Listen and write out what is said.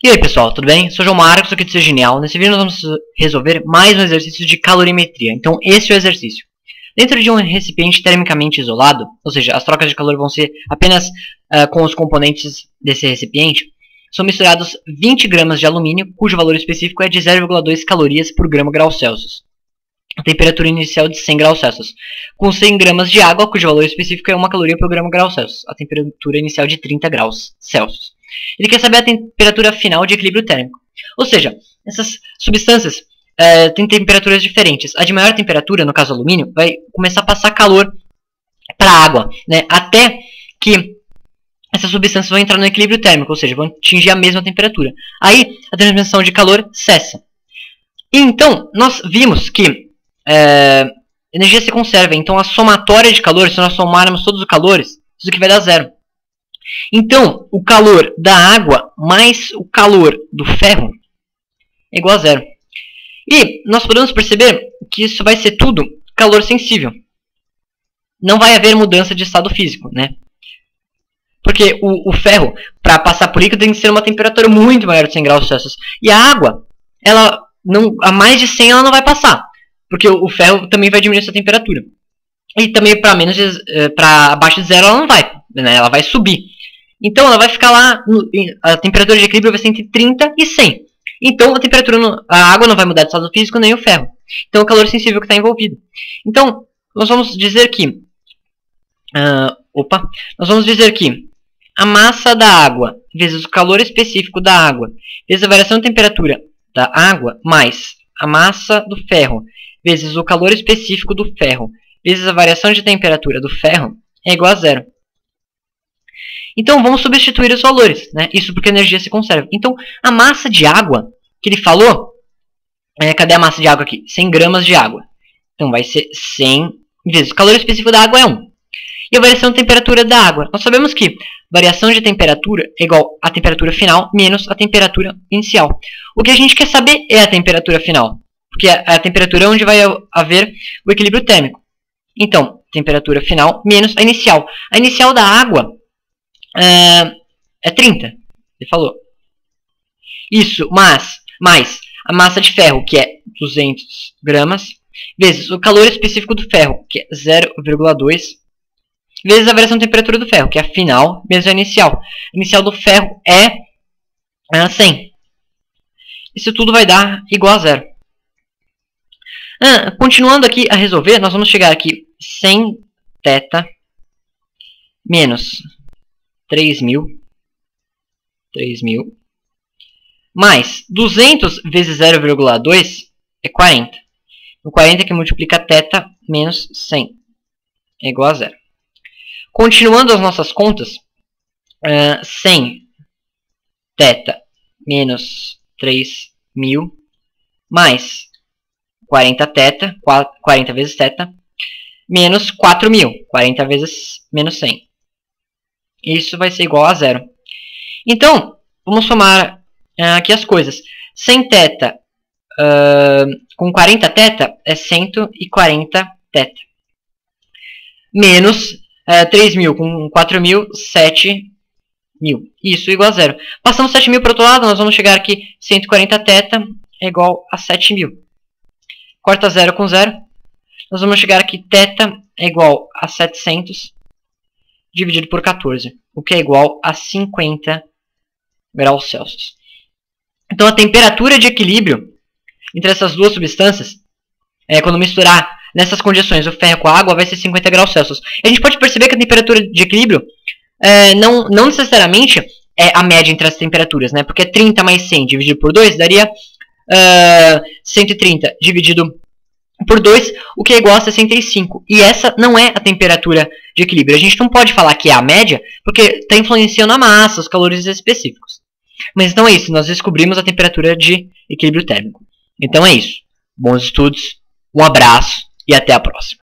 E aí pessoal, tudo bem? Sou o João Marcos, aqui do Ser Genial. Nesse vídeo nós vamos resolver mais um exercício de calorimetria. Então esse é o exercício. Dentro de um recipiente termicamente isolado, ou seja, as trocas de calor vão ser apenas com os componentes desse recipiente, são misturados 20 gramas de alumínio, cujo valor específico é de 0,2 calorias por grau Celsius. A temperatura inicial de 100 graus Celsius. Com 100 gramas de água, cujo valor específico é 1 caloria por grau Celsius. A temperatura inicial de 30 graus Celsius. Ele quer saber a temperatura final de equilíbrio térmico. Ou seja, essas substâncias têm temperaturas diferentes. A de maior temperatura, no caso alumínio, vai começar a passar calor para a água, né, até que essas substâncias vão entrar no equilíbrio térmico, ou seja, vão atingir a mesma temperatura. Aí a transmissão de calor cessa. E então, nós vimos que energia se conserva. Então a somatória de calor, se nós somarmos todos os calores, isso aqui vai dar zero. Então, o calor da água mais o calor do ferro é igual a zero. E nós podemos perceber que isso vai ser tudo calor sensível. Não vai haver mudança de estado físico, né? Porque o ferro, para passar por líquido, tem que ser uma temperatura muito maior de 100 graus Celsius. E a água, ela não, a mais de 100 ela não vai passar. Porque o ferro também vai diminuir essa temperatura. E também para abaixo de zero ela não vai, né? Ela vai subir. Então ela vai ficar lá, a temperatura de equilíbrio vai ser entre 30 e 100. Então a água não vai mudar de estado físico nem o ferro. Então é o calor sensível que está envolvido. Então nós vamos dizer que a massa da água vezes o calor específico da água vezes a variação de temperatura da água mais a massa do ferro vezes o calor específico do ferro vezes a variação de temperatura do ferro é igual a zero. Então vamos substituir os valores, né? Isso porque a energia se conserva. Então a massa de água que ele falou, cadê a massa de água aqui? 100 gramas de água. Então vai ser 100 vezes o calor específico da água é 1. E a variação de temperatura da água. Nós sabemos que variação de temperatura é igual à temperatura final menos a temperatura inicial. O que a gente quer saber é a temperatura final. Porque é a temperatura onde vai haver o equilíbrio térmico. Então, temperatura final menos a inicial. A inicial da água é 30, ele falou. Isso, mais a massa de ferro, que é 200 gramas, vezes o calor específico do ferro, que é 0,2, vezes a variação de temperatura do ferro, que é a final, menos a inicial. A inicial do ferro é 100. Isso tudo vai dar igual a zero. Continuando aqui a resolver, nós vamos chegar aqui 100 θ menos 3.000 mais 200 vezes 0,2 é 40. O 40 que multiplica θ menos 100 é igual a zero. Continuando as nossas contas, 100 θ menos 3.000 mais 40 θ, 40 vezes θ, menos 4.000, 40 vezes menos 100. Isso vai ser igual a zero. Então, vamos somar aqui as coisas. 100 θ com 40 θ é 140 θ. Menos 3.000 com 4.000, 7.000. Isso igual a zero. Passando 7.000 para o outro lado, nós vamos chegar aqui 140 θ é igual a 7.000. Corta 0 com 0. Nós vamos chegar aqui θ é igual a 700 dividido por 14, o que é igual a 50 graus Celsius. Então a temperatura de equilíbrio entre essas duas substâncias, quando misturar nessas condições o ferro com a água, vai ser 50 graus Celsius. E a gente pode perceber que a temperatura de equilíbrio não necessariamente é a média entre as temperaturas, né? Porque 30 mais 100 dividido por 2 daria 130 dividido por 2, o que é igual a 65. E essa não é a temperatura de equilíbrio. A gente não pode falar que é a média, porque está influenciando a massa, os calores específicos. Mas então é isso, nós descobrimos a temperatura de equilíbrio térmico. Então é isso. Bons estudos, um abraço e até a próxima.